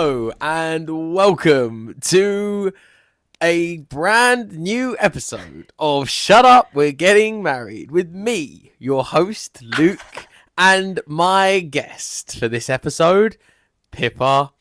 Hello and welcome to a brand new episode of Shut Up, We're Getting Married with me, your host, Luke, and my guest for this episode, Pippa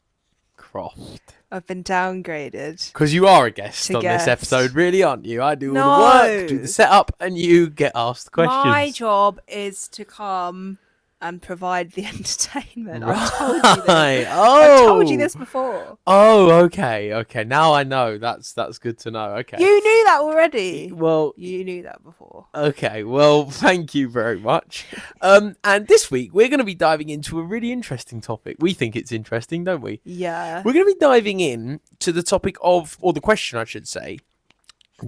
Croft. I've been downgraded. Because you are a guest To on this guest. episode, really, aren't you? I do all No. the work, do the setup, and you get asked questions. My job is to come and provide the entertainment. I've told you this. Right. I've told you this before. Oh, okay. Now I know. That's good to know. Okay. You knew that already. Well, You knew that before. okay. Well, thank you very much. And this week we're going to be diving into a really interesting topic. We think it's interesting, don't we? Yeah. We're going to be diving in to the topic of, or the question, I should say,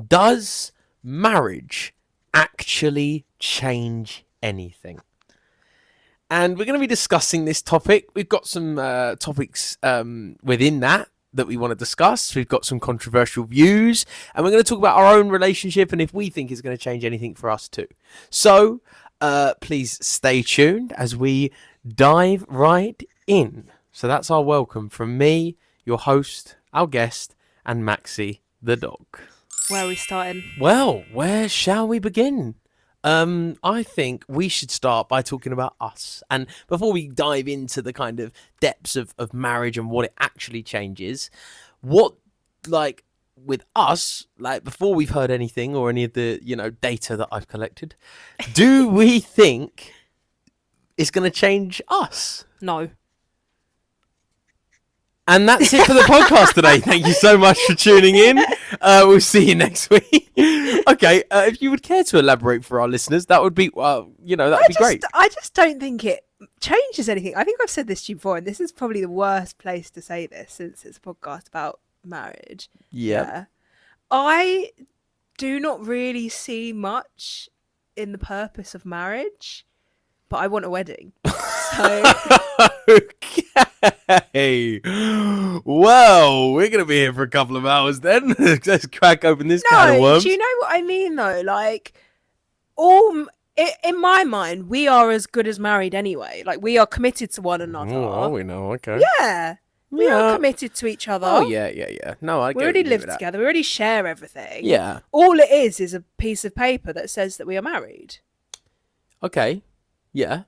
does marriage actually change anything? And we're going to be discussing this topic. We've got some topics within that we want to discuss. We've got some controversial views. And we're going to talk about our own relationship and if we think it's going to change anything for us too. So please stay tuned as we dive right in. So that's our welcome from me, your host, our guest, and Maxie the dog. Where are we starting? Well, where shall we begin? I think we should start by talking about us. And before we dive into the kind of depths of marriage and what it actually changes, what, like, with us, like, before we've heard anything or any of the, data that I've collected, do we think it's going to change us? No. And that's it for the podcast today. Thank you so much for tuning in. We'll see you next week. Okay, if you would care to elaborate for our listeners, that would be, that'd be great. I just don't think it changes anything. I think I've said this to you before, and this is probably the worst place to say this since it's a podcast about marriage. Yeah. I do not really see much in the purpose of marriage, but I want a wedding. So Okay. Well, we're going to be here for a couple of hours then. Let's crack open this can of worms. Do you know what I mean though? Like, in my mind, we are as good as married anyway. Like, we are committed to one another. Oh, we know. Okay. Yeah. We are committed to each other. Oh, yeah. No, I get We already what you mean live with that. together. We already share everything. Yeah. All it is a piece of paper that says that we are married. Okay. Yeah.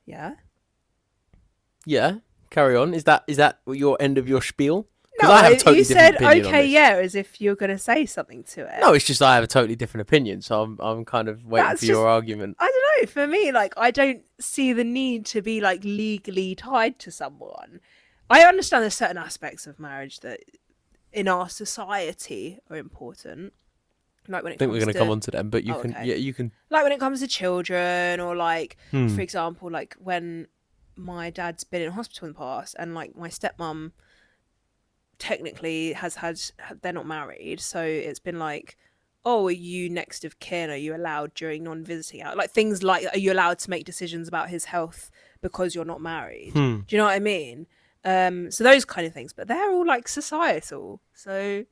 Yeah. Carry on. Is that your end of your spiel? No, I have a totally you different said opinion on okay, this. yeah, as if you're going to say something to it. No, it's just I have a totally different opinion, so I'm kind of waiting That's for your just- argument. I don't know. For me, like, I don't see the need to be like legally tied to someone. I understand there's certain aspects of marriage that in our society are important. Like when it I think we're comes going to come on to them, but you Oh, can, okay. yeah, you can. like when it comes to children, or like, Hmm. for example, like when my dad's been in hospital in the past, and like my stepmom technically they're not married, so it's been like, oh, are you next of kin? Are you allowed during non-visiting hours? Like things like, are you allowed to make decisions about his health because you're not married? Do you know what I mean? So those kind of things, but they're all like societal. So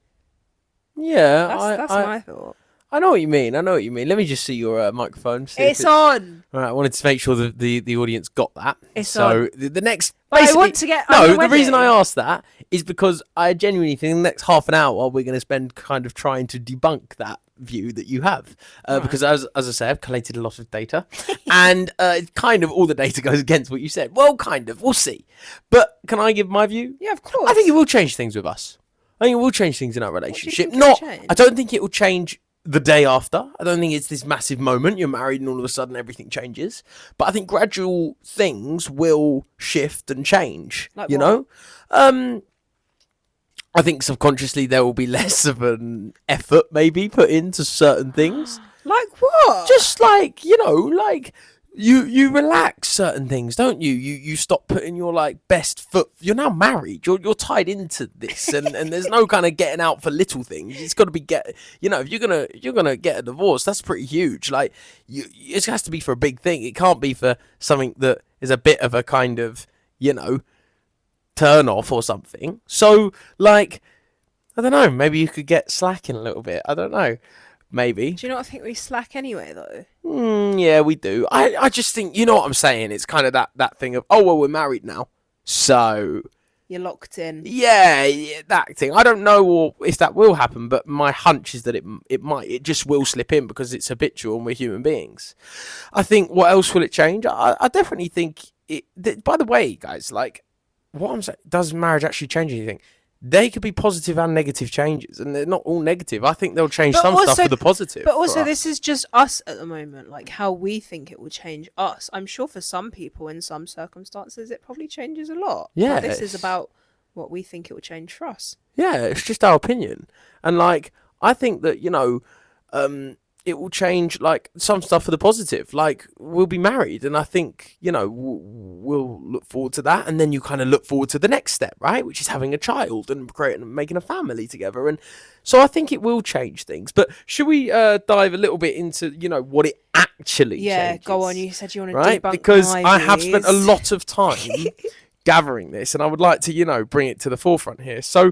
Yeah, that's my thought. I know what you mean. Let me just see your microphone. See if It's on. All right, I wanted to make sure that the audience got that. It's so on. the next. But I basically- want to get. No, I'm a the reason I wedding. asked that is because I genuinely think the next half an hour we're going to spend kind of trying to debunk that view that you have. Because as I say, I've collated a lot of data, and kind of all the data goes against what you said. Well, kind of. We'll see. But can I give my view? Yeah, of course. I think it will change things with us. I think it will change things in our relationship. think it will Not. change? I don't think it will change the day after. I don't think it's this massive moment. You're married and all of a sudden everything changes. But I think gradual things will shift and change. Like you what? know? I think subconsciously there will be less of an effort maybe put into certain things. Like what? Just like, like you relax certain things, don't you? You stop putting your like best foot. You're now married. You're tied into this, and there's no kind of getting out for little things. It's got to be if you're gonna get a divorce, that's pretty huge. Like it has to be for a big thing. It can't be for something that is a bit of a kind of turn off or something. So like I don't know. Maybe you could get slacking a little bit. I don't know. Maybe. Do you not think we slack anyway, though? Yeah, we do. I just think, you know what I'm saying? It's kind of that thing of, oh, well, we're married now. So, You're locked in. Yeah, that thing. I don't know or if that will happen, but my hunch is that it just will slip in because it's habitual and we're human beings. I think what else will it change? I definitely think by the way, guys, like what I'm saying, does marriage actually change anything? They could be positive and negative changes, and they're not all negative. I think they'll change But some stuff also- for the positive. But for also, us. this is just us at the moment, like how we think it will change us. I'm sure for some people, in some circumstances, it probably changes a lot. But this is Yes. about what we think it will change for us. Yeah, it's just our opinion. And like I think that, it will change like some stuff for the positive. Like we'll be married and I think, we'll look forward to that, and then you kind of look forward to the next step, right? Which is having a child and creating and making a family together. And so I think it will change things. But should we dive a little bit into, what it actually Yeah, changes? go on. You said you want to Right? debunk Because my I have spent a views. lot of time gathering this, and I would like to, bring it to the forefront here. So,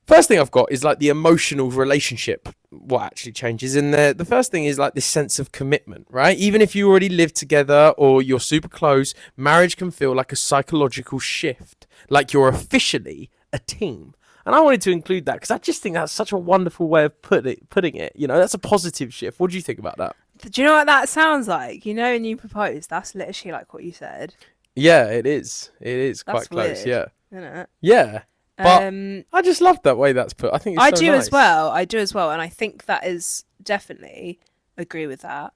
first thing I've got is like the emotional relationship. What actually changes in there? The first thing is like this sense of commitment, right? Even if you already live together or you're super close, marriage can feel like a psychological shift, like you're officially a team. And I wanted to include that because I just think that's such a wonderful way of putting it. That's a positive shift. What do you think about that? Do you know what that sounds like? When you propose, that's literally like what you said. Yeah, it is. It is That's quite close. weird. Yeah, Isn't it? yeah. But I just love that way that's put. I think it's I so do nice. as well. I do as well, and I think that is definitely agree with that.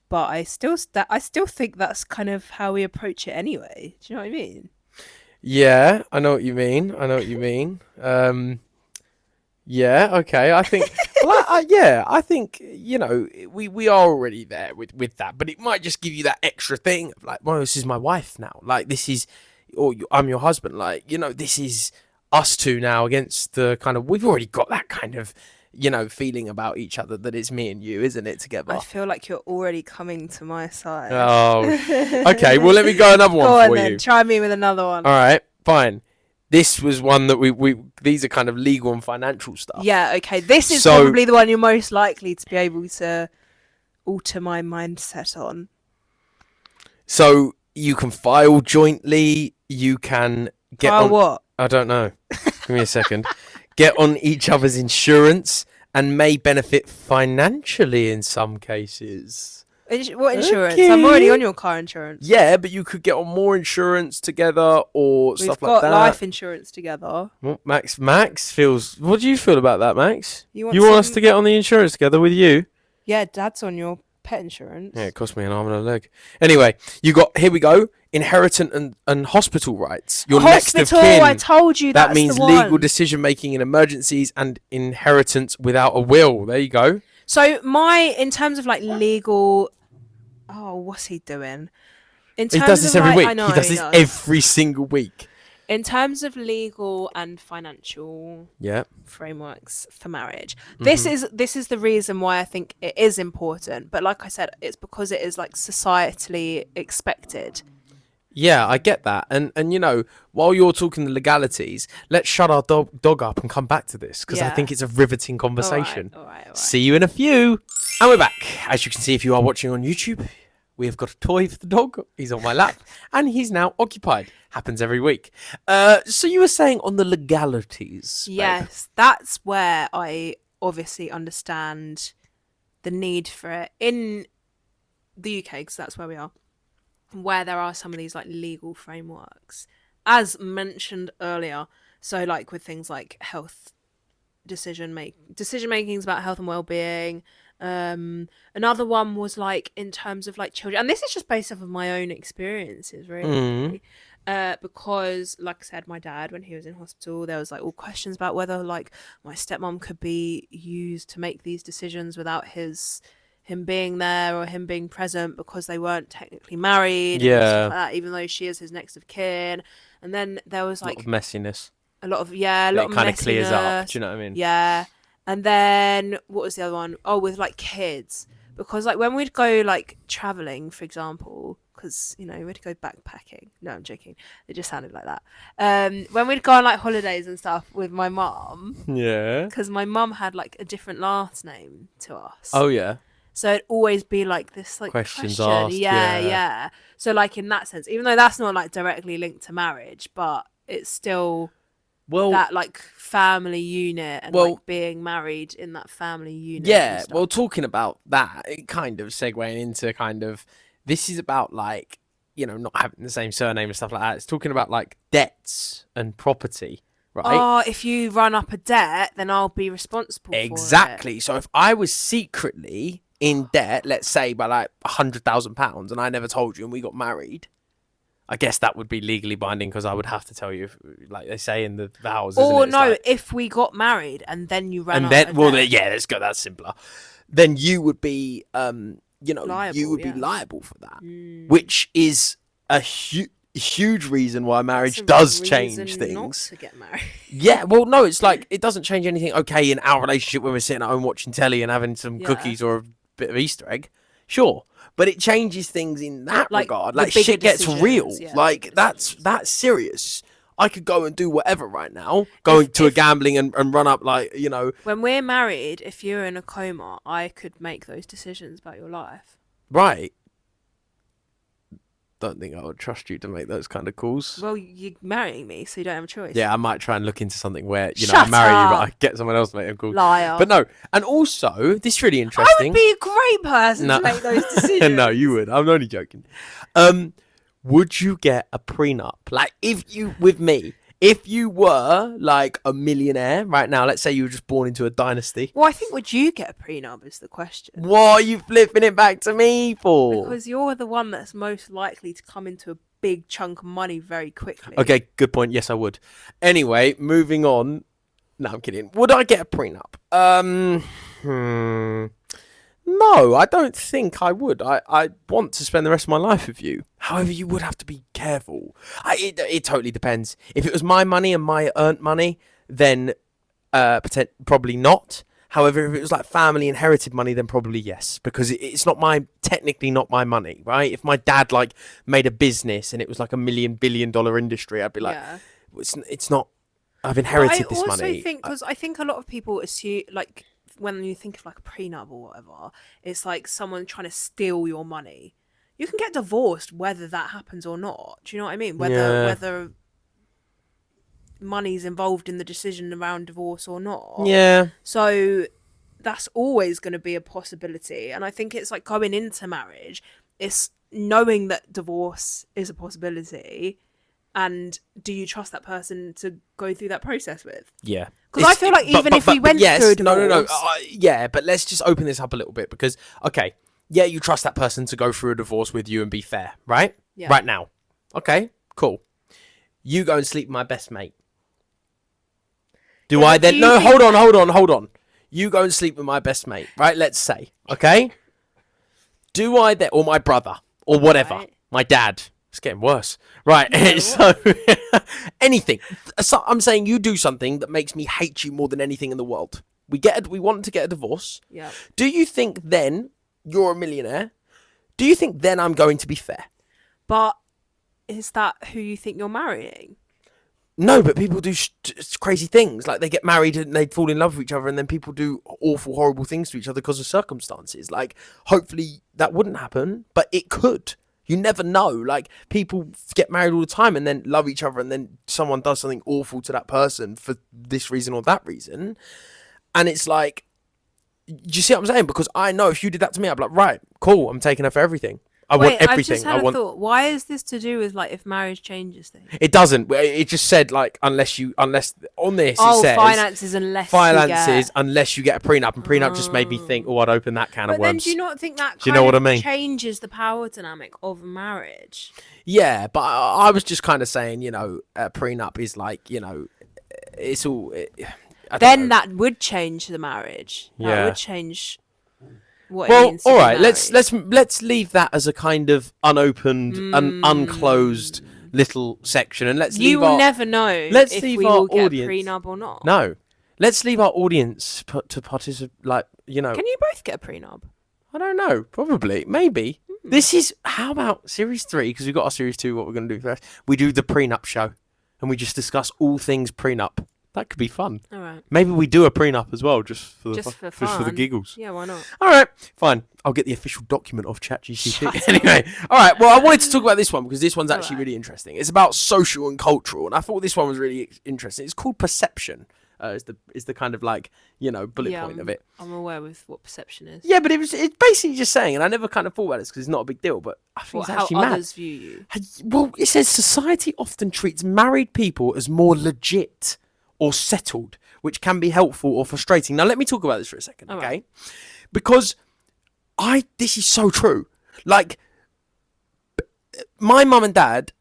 But I still think that's kind of how we approach it anyway. Do you know what I mean? Yeah, I know what you mean. Yeah, okay. I think, I think we are already there with that, but it might just give you that extra thing of like, well, this is my wife now. Like this is, I'm your husband. Like this is us two now against the kind of. We've already got that kind of, feeling about each other that it's me and you, isn't it? Together. I feel like you're already coming to my side. Oh, okay. Well, let me go another one Go on for then. you. Try me with another one. All right, fine. This was one that we these are kind of legal and financial stuff. Yeah, okay. This is So- probably the one you're most likely to be able to alter my mindset on. So you can file jointly. You can get Oh, on. what? I don't know. Give me a second. Get on each other's insurance and may benefit financially in some cases. What insurance? I'm already Okay. on your car insurance. Yeah, but you could get on more insurance together or We've stuff got like that. life insurance together. Well, Max feels. What do you feel about that, Max? You You want us some- to get on the insurance together with you? Yeah, Dad's on your pet insurance. Yeah, it cost me an arm and a leg. Anyway, here we go. Inheritance and hospital rights. Your next Hospital, of kin. I told you That that's means the one. legal decision making in emergencies and inheritance without a will. There you go. So in terms of like legal, what's he doing? In He terms does this of, every like, week. I know, He does this know. every single week. In terms of legal and financial Yeah. frameworks for marriage, Mm-hmm. this is the reason why I think it is important. But like I said, it's because it is like societally expected. Yeah, I get that. And while you're talking the legalities, let's shut our dog up and come back to this because I Yeah. think it's a riveting conversation. All right. See you in a few. And we're back. As you can see, if you are watching on YouTube, we have got a toy for the dog. He's on my lap and he's now occupied. Happens every week. So you were saying on the legalities. babe. Yes, that's where I obviously understand the need for it in the UK, because that's where we are, where there are some of these like legal frameworks, as mentioned earlier. So like with things like health decision makings about health and well-being. Another one was like in terms of like children, and this is just based off of my own experiences, really. Because like I said, my dad, when he was in hospital, there was like all questions about whether like my stepmom could be used to make these decisions without him being there or him being present, because they weren't technically married. And stuff like that, even though she is his next of kin. And then there was A lot like of messiness. a lot of It kind of clears up. messiness. Do you know what I mean? Yeah. And then what was the other one? Oh, with like kids. Because like when we'd go like traveling, for example, because we'd go backpacking. No, I'm joking. It just sounded like that. When we'd go on like holidays and stuff with my mum, Yeah. because my mum had like a different last name to us. Oh yeah. So it'd always be like this like Questions question. asked, yeah. Yeah. So like in that sense, even though that's not like directly linked to marriage, but it's still Well, that like family unit and Well- like being married in that family unit. yeah. and stuff. Well, talking about that, it kind of segueing into kind of this is about like not having the same surname and stuff like that. It's talking about like debts and property, right? Oh, if you run up a debt, then I'll be responsible for it. Exactly. So if I was secretly in debt, let's say by like £100,000, and I never told you, and we got married, I guess that would be legally binding because I would have to tell you, like they say in the vows. Or isn't it? It's no, like- if we got married and then you ran and up then a well, debt. yeah, let's go. That's simpler. Then you would be, you Liable, would yeah. be liable for that, Mm. which is a huge reason why marriage That's a does reason change not things. to get married. Yeah, well, no, it's like it doesn't change anything. Okay, in our relationship when we're sitting at home watching telly and having some Yeah. cookies or a bit of Easter egg, sure, but it changes things in that Like, regard. the Like bigger shit gets decisions, real. yeah, Like bigger that's decisions. serious. I could go and do whatever right now, going to a if- gambling and run up like When we're married, if you're in a coma, I could make those decisions about your life. right. Don't think I would trust you to make those kind of calls. Well, you're marrying me, so you don't have a choice. Yeah, I might try and look into something where I Shut marry you, but up. I get someone else to make them calls. Liar. But no, and also this is really I interesting. would be a great person No. to make those decisions. No, you would. I'm only joking. Would you get a prenup? Like, if you were like a millionaire right now, let's say you were just born into a dynasty. Well, I think would you get a prenup is the question. What are you flipping it back to me for? Because you're the one that's most likely to come into a big chunk of money very quickly. Okay, good point. Yes, I would. Anyway, moving on. No, I'm kidding. Would I get a prenup? No, I don't think I would. I want to spend the rest of my life with you. However, you would have to be careful. It totally depends. If it was my money and my earned money, then probably not. However, if it was like family inherited money, then probably yes, because it's technically not my money, right? If my dad like made a business and it was like $1 billion industry, I'd be like, Yeah. it's not. I've inherited this I money. also think, because I think a lot of people assume, like, when you think of like a prenup or whatever, it's like someone trying to steal your money. You can get divorced whether that happens or not. Do you know what I mean? Whether money's involved in the decision around divorce or not. Yeah. So that's always going to be a possibility. And I think it's like going into marriage, it's knowing that divorce is a possibility. And do you trust that person to go through that process with? Yeah. Because I feel like even if we went yes, through a divorce... No. Yeah, but let's just open this up a little bit because, okay, yeah, you trust that person to go through a divorce with you and be fair, right? Yeah. Right now. Okay, cool. You go and sleep with my best mate. Do Yeah, I but then... do you No, think- hold on. You go and sleep with my best mate, right? Let's say, okay? Do I then... Or my brother, or whatever. Right. My dad. It's getting worse. Right, No, so... anything. So I'm saying you do something that makes me hate you more than anything in the world. We want to get a divorce. Yeah. Do you think then you're a millionaire? Do you think then I'm going to be fair? But is that who you think you're marrying? No, but people do crazy things. Like they get married and they fall in love with each other, and then people do awful, horrible things to each other because of circumstances. Like, hopefully that wouldn't happen, but it could. You never know. Like, people get married all the time and then love each other, and then someone does something awful to that person for this reason or that reason. And it's like, do you see what I'm saying? Because I know if you did that to me, I'd be like, right, cool, I'm taking her for everything. I want I've everything. just had a thought. Why is this to do with like if marriage changes things? It doesn't. It just said like unless on this Oh, it says finances unless finances unless you get a prenup, and prenup just made me think, oh, I'd open that can But of then worms. do you not think that Do you know kind what I of mean? changes the power dynamic of marriage? Yeah, but I was just kind of saying, a prenup is like, it's all. I don't Then know. that would change the marriage. That Yeah. would change what it Well, means to all be right. Let's married. leave that as a kind of unopened and unclosed little section, and let's You leave will our never know let's if leave we our will get audience- a prenup or not. no. Let's leave our audience to participate. Like, Can you both get a prenup? I don't know. Probably, maybe. This is how about series 3? Because we've got our series 2. What we're going to do first? We do the prenup show, and we just discuss all things prenup. That could be fun. All right. Maybe we do a prenup as well, just for the Just for just for the fun. giggles. Yeah, why not? All right, fine. I'll get the official document of ChatGPT. Shut up. Anyway, all right. Well, I wanted to talk about this one because this one's All actually right. really interesting. It's about social and cultural, and I thought this one was really interesting. It's called perception. Is the kind of like bullet Yeah, point of it. I'm aware with what perception is. Yeah, but it's basically just saying, and I never kind of thought about this because it's not a big deal, but I think What, it's how actually mad. others view you. Well, it says society often treats married people as more legit or settled, which can be helpful or frustrating. Now, let me talk about this for a second, All okay? right. Because this is so true. Like, my mum and dad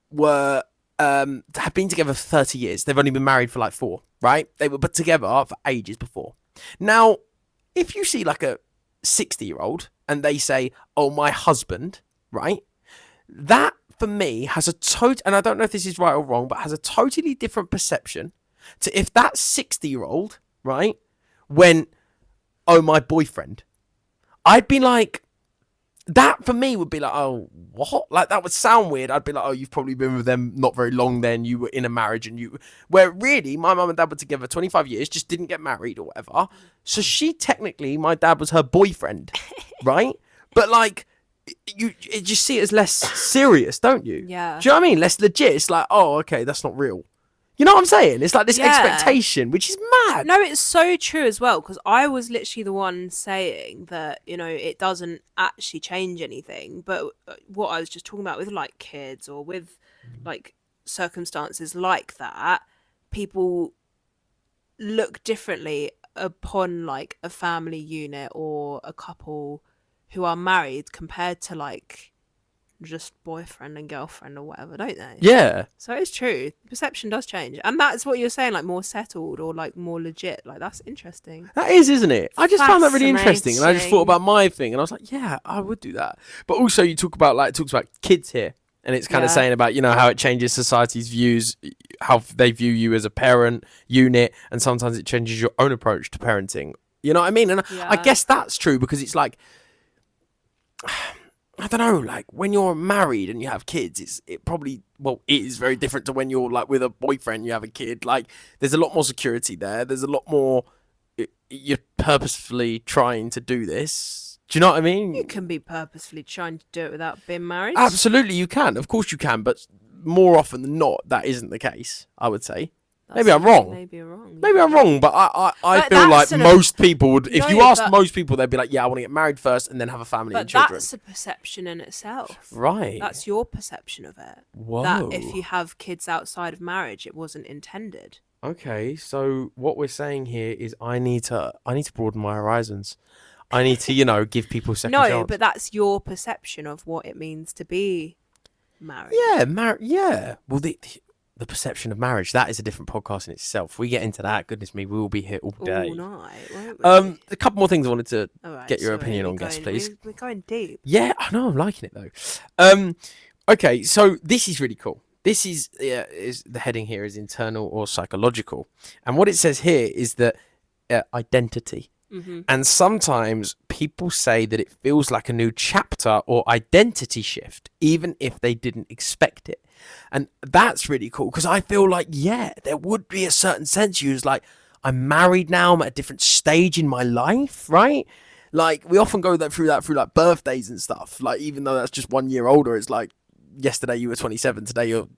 have been together for 30 years. They've only been married for like 4, right? They were put together for ages before. Now, if you see like a 60-year-old and they say, "Oh, my husband," right? That for me has and I don't know if this is right or wrong, but has a totally different perception to if that 60-year-old, right, went, "Oh, my boyfriend." I'd be like, that for me would be like, "Oh, what?" Like, that would sound weird. I'd be like, "Oh, you've probably been with them not very long then. You were in a marriage and you..." Where really, my mum and dad were together 25 years, just didn't get married or whatever. So my dad was her boyfriend, right? But like, you just see it as less serious, don't you? Yeah. Do you know what I mean? Less legit. It's like, oh, okay, that's not real. You know what I'm saying? It's like this Yeah. expectation, which is mad. No, it's so true as well, because I was literally the one saying that, it doesn't actually change anything. But what I was just talking about with like kids or with like circumstances like that, people look differently upon like a family unit or a couple who are married compared to like just boyfriend and girlfriend or whatever, don't they? Yeah. So it's true. Perception does change. And that's what you're saying, like more settled or like more legit. Like that's interesting. That is, isn't it? I just found that really interesting, and I just thought Fascinating. about my thing, and I was like, yeah, I would do that. But also, it talks about kids here, and it's kind of Yeah. saying about how it changes society's views, how they view you as a parent unit, and sometimes it changes your own approach to parenting. You know what I mean? And I Yeah. guess that's true because it's like, I don't know, like when you're married and you have kids, it is very different to when you're like with a boyfriend, you have a kid. Like there's a lot more security there. There's a lot more, you're purposefully trying to do this. Do you know what I mean? You can be purposefully trying to do it without being married. Absolutely, you can. Of course you can, but more often than not, that isn't the case, I would say. Maybe I'm wrong. Maybe you're wrong. Maybe I'm wrong, but I But feel like that's an- most people would, if you No, ask but- most people, they'd be like, yeah, I want to get married first and then have a family But and children. that's a perception in itself. Right. That's your perception of it. Whoa. That if you have kids outside of marriage, it wasn't intended. Okay, so what we're saying here is I need to broaden my horizons. I need to, give people a second No, chance. but that's your perception of what it means to be married. Yeah, yeah. Well, the perception of marriage, that is a different podcast in itself. We get into that, goodness me, we will be here all day. All night, won't we? A couple more things I wanted to All right, get your sorry, opinion we're on, guest, going- please. We're going deep. Yeah, I know, I'm liking it though. Okay, so this is really cool. This is the heading here is internal or psychological, and what it says here is that identity. Mm-hmm. And sometimes people say that it feels like a new chapter or identity shift, even if they didn't expect it. And that's really cool because I feel like, yeah, there would be a certain sense you was like, I'm married now, I'm at a different stage in my life, right? Like we often go through like birthdays and stuff. Like even though that's just 1 year older, it's like yesterday you were 27, today you're,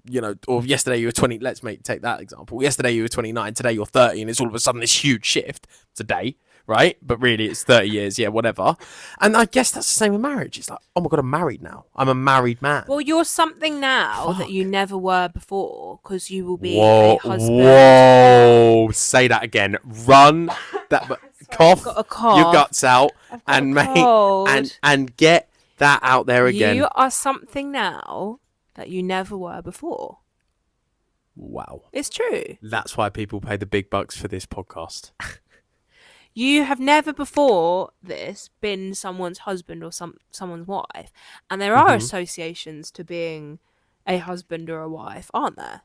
or yesterday you were 20. Let's take that example. Yesterday you were 29, today you're 30, and it's all of a sudden this huge shift today. Right? But really it's 30 years, yeah, whatever. And I guess that's the same with marriage. It's like, oh my God, I'm married now. I'm a married man. Well, you're something now Fuck. that you never were before because you will be Whoa, a husband. whoa. Say that again. Run that cough, got a cough. your guts out I've got and a make cold. and get that out there again. You are something now that you never were before. Wow. It's true. That's why people pay the big bucks for this podcast. You have never before this been someone's husband or someone's wife. And there are Mhm. associations to being a husband or a wife, aren't there?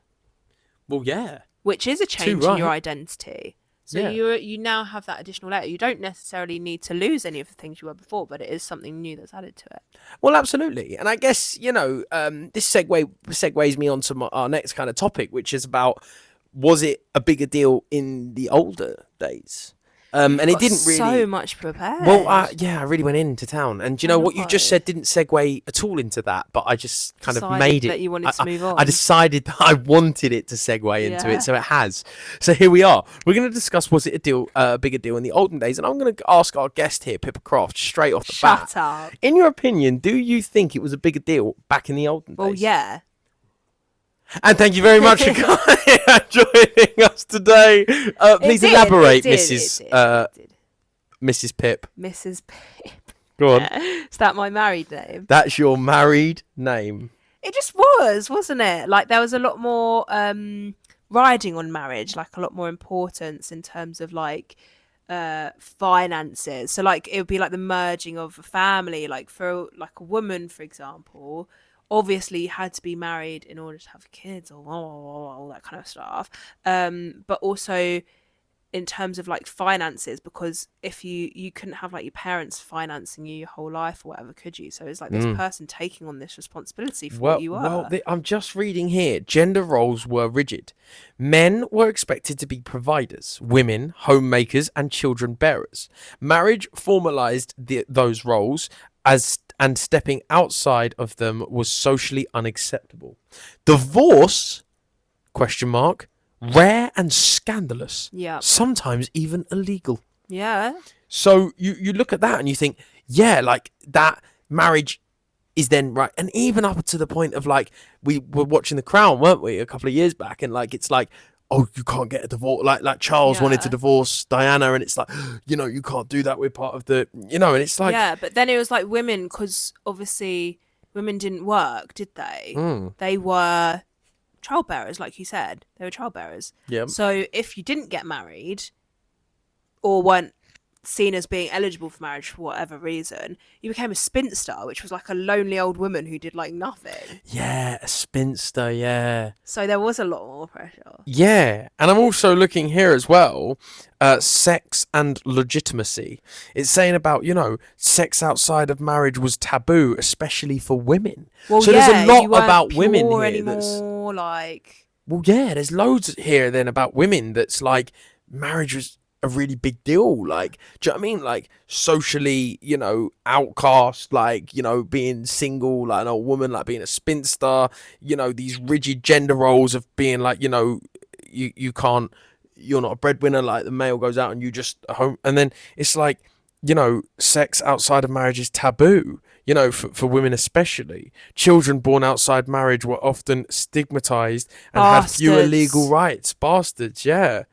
Well, yeah. Which is a change in your right. identity. So Yeah. you now have that additional layer. You don't necessarily need to lose any of the things you were before, but it is something new that's added to it. Well, absolutely. And I guess, this segues me onto our next kind of topic, which is about was it a bigger deal in the older days? And it Got didn't really. so much prepared. Well, yeah, I really went into town, and you know what you just know. said didn't segue at all into that, but I just kind of Decided made it. that you wanted to move I on. decided that I wanted it to segue into Yeah. it, so it has. So here we are. We're going to discuss was it a bigger deal in the olden days, and I'm going to ask our guest here, Pippa Croft, straight off the bat. Shut up. In your opinion, do you think it was a bigger deal back in the olden days? Well, yeah. And thank you very much for joining us today. Please elaborate, Mrs. Mrs. Pip. Mrs. Pip. Go on. Is that my married name? That's your married name. It just was, wasn't it? Like there was a lot more riding on marriage, like a lot more importance in terms of like finances. So like it would be like the merging of a family. Like for like a woman, for example, obviously you had to be married in order to have kids or all that kind of stuff. But also in terms of like finances, because if you couldn't have like your parents financing you your whole life or whatever, could you? So it's like this person taking on this responsibility for what you are. Well, I'm just reading here. Gender roles were rigid. Men were expected to be providers, women homemakers and children bearers. Marriage formalized those roles and stepping outside of them was socially unacceptable. Divorce ? Rare and scandalous. Yeah. Sometimes even illegal. Yeah. So you look at that and you think, yeah, like that marriage is then right. And even up to the point of like, we were watching The Crown, weren't we, a couple of years back? And like, it's like, oh, you can't get a divorce. Like Charles wanted to divorce Diana, and it's like, you know, you can't do that. We're part of the, you know, and it's like. Yeah, but then it was like women, because obviously women didn't work, did they? They were childbearers, like you said. They were childbearers. Yeah. So if you didn't get married or weren't seen as being eligible for marriage for whatever reason, you became a spinster, which was like a lonely old woman who did like nothing. Yeah, a spinster, yeah. So there was a lot more pressure. Yeah, and I'm also looking here as well, sex and legitimacy. It's saying about, you know, sex outside of marriage was taboo, especially for women. Well, so yeah, there's a lot you weren't about women pure here anymore, like. Well, yeah, there's loads here then about women that's like marriage was a really big deal. Like, do you know what I mean? Like socially, you know, outcast, like, you know, being single, like an old woman, like being a spinster, you know, these rigid gender roles of being like, you know, you can't, you're not a breadwinner, like the male goes out and you just are home. And then it's like, you know, sex outside of marriage is taboo, you know, for women especially. Children born outside marriage were often stigmatized and had fewer legal rights. Bastards, yeah.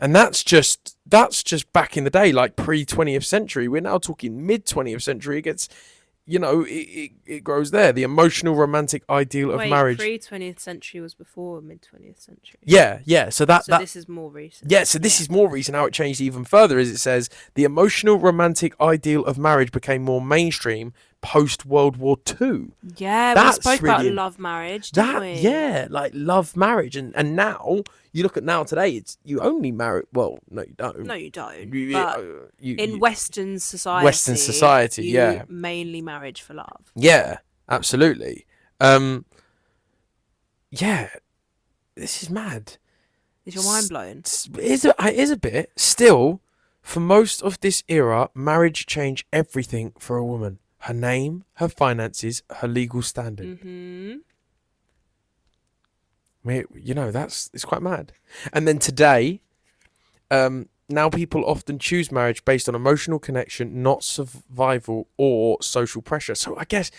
And that's just back in the day, like pre-20th century. We're now talking mid-20th century. It gets, you know, it grows there. The emotional romantic ideal of marriage. Pre-20th century was before mid-20th century. Yeah. So this is more recent. Yeah, so this is more recent. How it changed even further is it says the emotional romantic ideal of marriage became more mainstream post World War II. Yeah, that's we spoke really, about love marriage, didn't we? Yeah, like love marriage, and now you look at now today, it's you only marry. Well, no, you don't. No, you don't. But in Western society, yeah, mainly marriage for love. Yeah, absolutely. Yeah, this is mad. Is your mind blown? It is a bit. Still, for most of this era, marriage changed everything for a woman. Her name, her finances, her legal standing. Mm-hmm. You know, it's quite mad. And then today, now people often choose marriage based on emotional connection, not survival or social pressure. So I guess,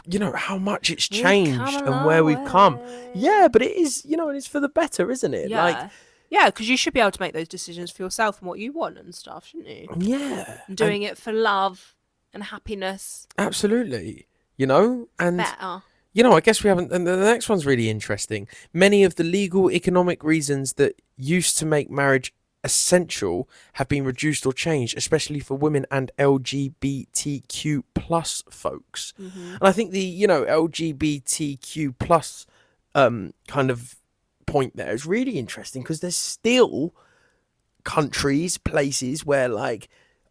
you know, how much it's changed and where we've come. Yeah, but it is, you know, and it's for the better, isn't it? Yeah. Yeah, because you should be able to make those decisions for yourself and what you want and stuff, shouldn't you? Yeah. And doing it for love and happiness. Absolutely. You know, and better. You know, I guess we haven't, and the next one's really interesting. Many of the legal economic reasons that used to make marriage essential have been reduced or changed, especially for women and LGBTQ plus folks. Mm-hmm. And I think the, you know, LGBTQ plus kind of point there is really interesting because there's still countries, places where like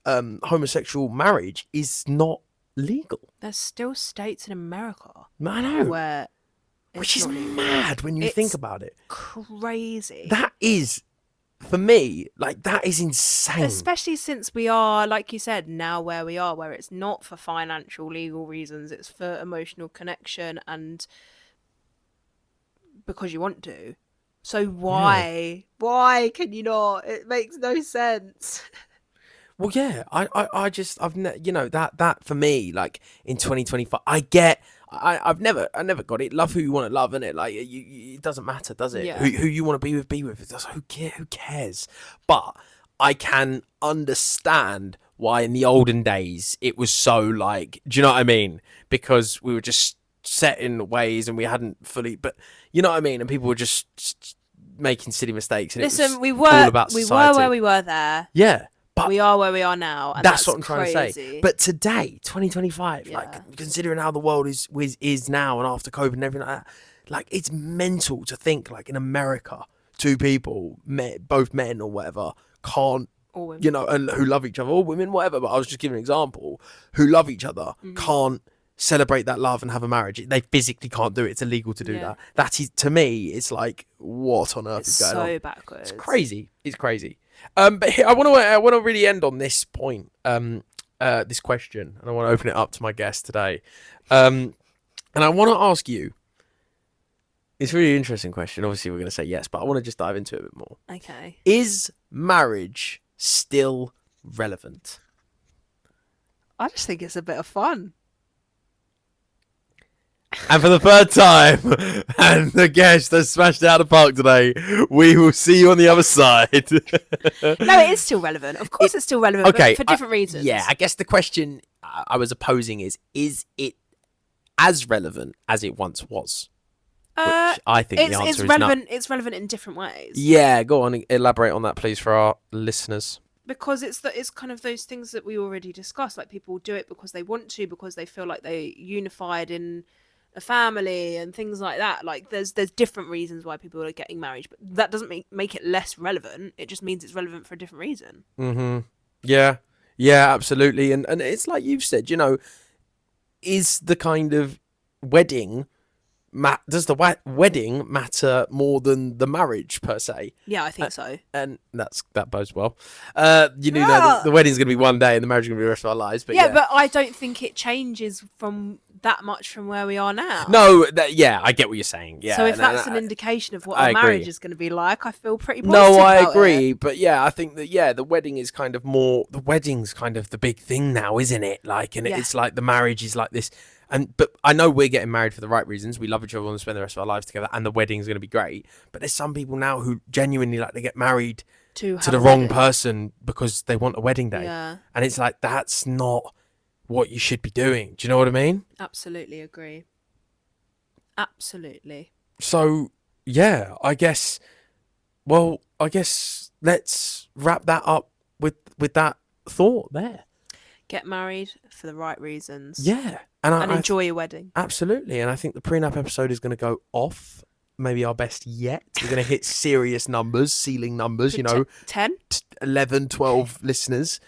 homosexual marriage is not legal. There's still states in America I know where which is not legal. mad when you think It's about it. crazy. That is, for me, like, that is insane. Especially since we are, like you said, now where we are, where it's not for financial, legal reasons, it's for emotional connection and because you want to. So why can you not? It makes no sense. Well, yeah, that for me, like, in 2025, I've never got it. Love who you want to love, innit? Like, it doesn't matter, does it? Yeah. Who you want to be with. Who cares? But I can understand why in the olden days it was so, like, do you know what I mean? Because we were just set in ways and we hadn't fully, but you know what I mean? And people were just making silly mistakes. And Listen, we all were about we were society. where we were there. Yeah. But We are where we are now, and that's what I'm trying to say. crazy. But today, 2025, Yeah. like, considering how the world is now and after COVID and everything like that, like, it's mental to think, like, in America, two people, both men or whatever, can't, Or women. you know, and who love each other, or women, whatever, but I was just giving an example, who love each other, can't celebrate that love and have a marriage. They physically can't do it. It's illegal to do Yeah. that. That is, to me, it's like, what on earth It's is going on? so backwards. It's crazy. It's crazy. But here, I want to really end on this point, this question, and I want to open it up to my guest today. And I want to ask you. It's a really interesting question. Obviously, we're going to say yes, but I want to just dive into it a bit more. Okay. Is marriage still relevant? I just think it's a bit of fun. And for the third time, and the guest has smashed it out of the park today, we will see you on the other side. No, it is still relevant. Of course, it's still relevant, Okay, but for different reasons. Yeah, I guess the question I was opposing is it as relevant as it once was? Which I think the answer it's is relevant. no. It's relevant in different ways. Yeah, go on, elaborate on that, please, for our listeners. Because it's kind of those things that we already discussed. Like, people do it because they want to, because they feel like they're unified in a family and things like that. Like, there's different reasons why people are getting married, but that doesn't make it less relevant. It just means it's relevant for a different reason. Mm-hmm. Yeah, absolutely. And it's like you've said, you know, is the kind of wedding does the wedding matter more than the marriage per se? Yeah, I think so. And that bodes well. You know, the wedding's going to be one day and the marriage is going to be the rest of our lives. But yeah, but I don't think it changes from that much from where we are now. No, I get what you're saying. Yeah. So if that's an indication of what I our agree. marriage is going to be like, I feel pretty positive. No, I about agree. it. But yeah, I think that, the wedding is kind of more, the wedding's kind of the big thing now, isn't it? Like, and Yeah. it's like the marriage is like this. But I know we're getting married for the right reasons. We love each other, want to spend the rest of our lives together, and the wedding's going to be great. But there's some people now who genuinely, like, they get married to the wrong person because they want a wedding day. Yeah, And it's like, that's not what you should be doing. Do you know what I mean? absolutely agree. Absolutely. So, yeah, I guess let's wrap that up with that thought there. Get married for the right reasons. Yeah. And enjoy your wedding. Absolutely. And I think the prenup episode is going to go off. Maybe our best yet. We're going to hit serious numbers, ceiling numbers, 10? 11, 12 listeners.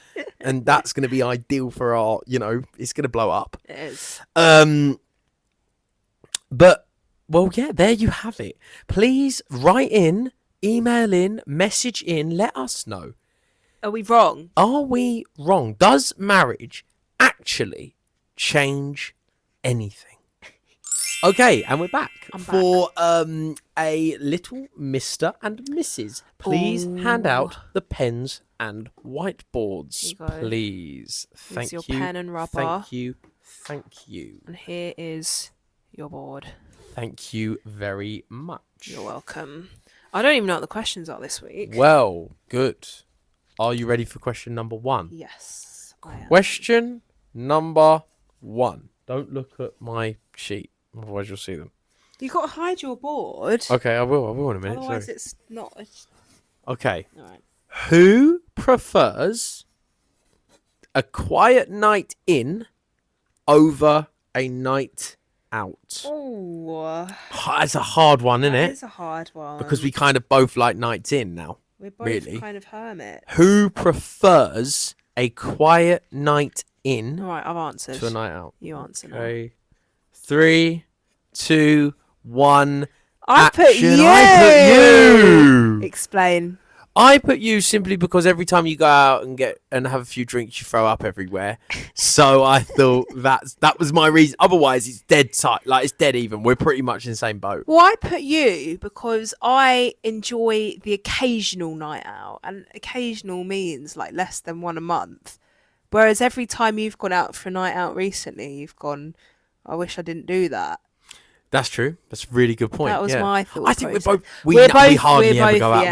And that's going to be ideal for our, it's going to blow up. It is. But, well, yeah, there you have it. Please write in, email in, message in, let us know. Are we wrong? Are we wrong? Does marriage actually change anything? Okay, and we're back for a little Mr. and Mrs. Please hand out the pens and whiteboards, Here you go. please. Thank you. Your pen and rubber. Thank you. Thank you. And here is your board. Thank you very much. You're welcome. I don't even know what the questions are this week. Well, good. Are you ready for question number 1? Yes, I am. Question number 1. Don't look at my sheet, otherwise you'll see them. You've got to hide your board. Okay, I will in a minute. Otherwise, Sorry. it's not. Okay. All right. Who prefers a quiet night in over a night out? Oh, It's a hard one, isn't that it? is a hard one. Because we kind of both like nights in now. we're both really. kind of hermits. Who prefers a quiet night in All right, I've answered. to a night out? You answer now. Okay. 3, 2, one I put action. you. I put you. Explain. I put you simply because every time you go out and have a few drinks, you throw up everywhere. So I thought that was my reason. Otherwise, it's dead tight. Like, it's dead even. We're pretty much in the same boat. Well, I put you because I enjoy the occasional night out, and occasional means like less than one a month. Whereas every time you've gone out for a night out recently, you've gone, I wish I didn't do that. That's true. That's a really good point. That was yeah. my thought. I think process. we We're hardly we're ever go both- out.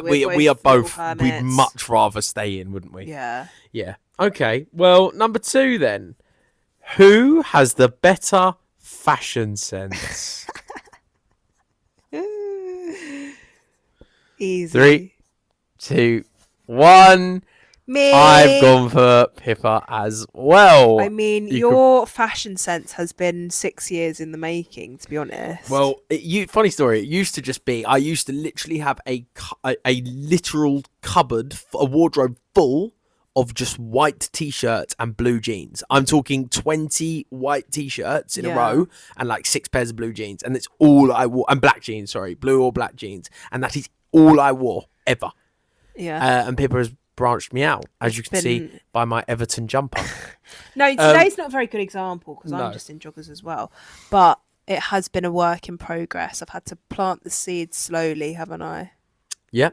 yeah, We are both both. little We'd hermits. much rather stay in, wouldn't we? Yeah. Yeah. Okay. Well, number 2 then. Who has the better fashion sense? Easy. 3, 2, 1. Me. I've gone for Pippa as well. I mean, You your fashion sense has been 6 years in the making, to be honest. Well, funny story. It used to just be I used to literally have a literal cupboard, a wardrobe full of just white t-shirts and blue jeans. I'm talking 20 white t-shirts in a Yeah. row and like 6 pairs of blue jeans, and it's all I wore. And black jeans, sorry, blue or black jeans, and that is all I wore ever. yeah. And Pippa has branched me out, as you can see Been- by my Everton jumper. No, today's not a very good example because no. I'm just in joggers as well. But it has been a work in progress. I've had to plant the seeds slowly, haven't I? Yeah.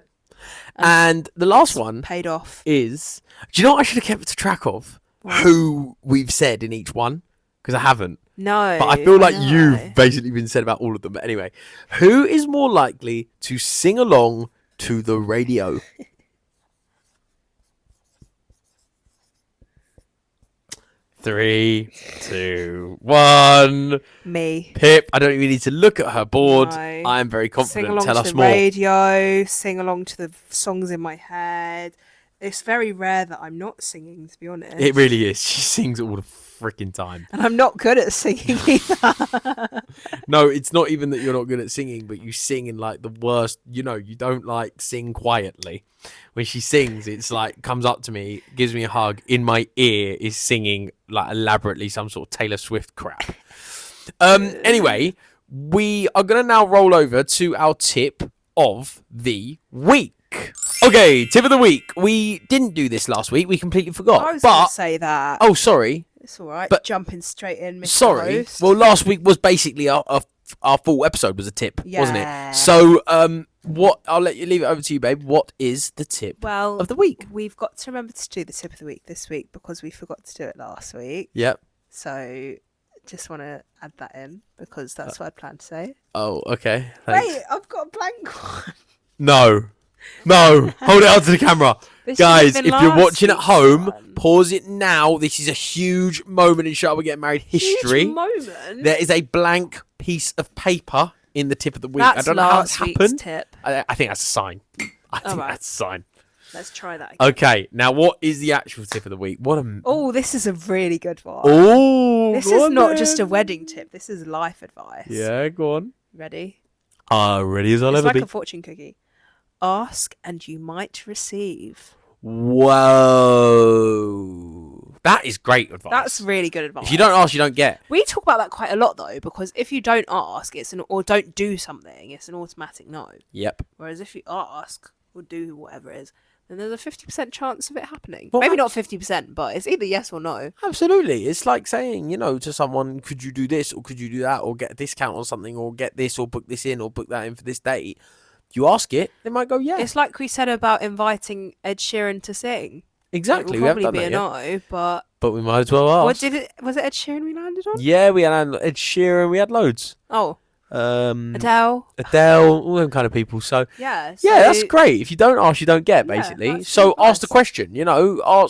And the last one Paid off. is, do you know what I should have kept track of? Who we've said in each one? Because I haven't. No. But I feel like know. you've basically been said about all of them. But anyway, who is more likely to sing along to the radio? Three, 2, 1. Me. Pip, I don't even need to look at her board. No. I am very Sing confident. along Tell to us the more. radio, sing along to the songs in my head. It's very rare that I'm not singing, to be honest. It really is. She sings all the freaking time. And I'm not good at singing either. No, it's not even that you're not good at singing, but you sing in like the worst. You don't like sing quietly. When she sings, it's like comes up to me, gives me a hug, in my ear is singing like elaborately some sort of Taylor Swift crap. Anyway, we are gonna now roll over to our tip of the week. Okay, tip of the week. We didn't do this last week. We completely forgot. I was going But to say that. oh, sorry. It's all right. but- Jumping straight in, Mr. Sorry. Host. Well, last week was basically our full episode was a tip, wasn't Yeah. it? So, what? I'll let you leave it over to you, babe. What is the tip Well, of the week? we've got to remember to do the tip of the week this week because we forgot to do it last week. Yep. So just want to add that in because that's what I planned to say. Oh, okay. Thanks. Wait, I've got a blank one. No. Hold it out to the camera. This Guys, should have if been you're last watching at week's home, one. pause it now. This is a huge moment in Shall We Get Married history. Huge moment. There is a blank piece of paper in the tip of the week. That's I don't know how it's last week's happened. tip. I think that's a sign. I think Alright. that's a sign. Let's try that again. Okay, now what is the actual tip of the week? What a Oh, this is a really good one. Oh, This go is on not then. just a wedding tip. This is life advice. Yeah, go on. Ready? Ready as I'll It's ever like be. a fortune cookie. Ask and you might receive. Whoa, that is great advice. That's really good advice. If you don't ask, you don't get. We talk about that quite a lot though, because if you don't ask, or don't do something, it's an automatic no. Yep. Whereas if you ask or do whatever it is, then there's a 50% chance of it happening. Well, Maybe not 50%, but it's either yes or no. Absolutely. It's like saying, to someone, could you do this or could you do that or get a discount on something or get this or book this in or book that in for this date. You ask it, they might go, yeah. It's like we said about inviting Ed Sheeran to sing. Exactly. It We will haven't probably done be that a yet. no, but But we might as well ask. was it Ed Sheeran we landed on? Yeah, we had Ed Sheeran. We had loads. Oh, Adele, Adele. all them kind of people. So Yeah. yeah, that's so- great. If you don't ask, you don't get. Yeah, Basically, that's so good ask the advice. question.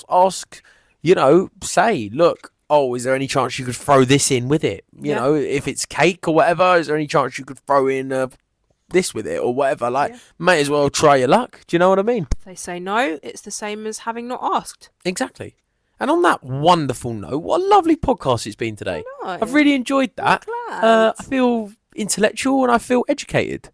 Ask. Say, look. Oh, is there any chance you could throw this in with it? Yeah. If it's cake or whatever, is there any chance you could throw in this with it or whatever? Like, Yeah. may as well try your luck. Do you know what I mean? If they say no, it's the same as having not asked. Exactly. And on that wonderful note, what a lovely podcast it's been today. No. I've really enjoyed that. glad. I feel intellectual and I feel educated.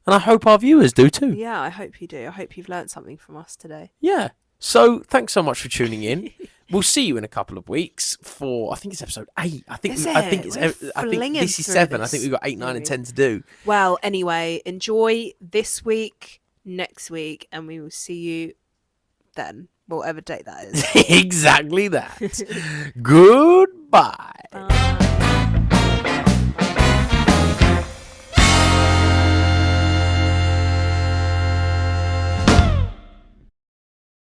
And I hope our viewers do too. Yeah, I hope you do. I hope you've learnt something from us today. Yeah. So thanks so much for tuning in. We'll see you in a couple of weeks for, I think it's episode 8. I think Is I it? think it's We're I think flinging this is through 7. I this think we've got 8, 9 and series. 10 to do. Well, anyway, enjoy this week, next week, and we will see you then, whatever date that is. Exactly that. Goodbye. Bye.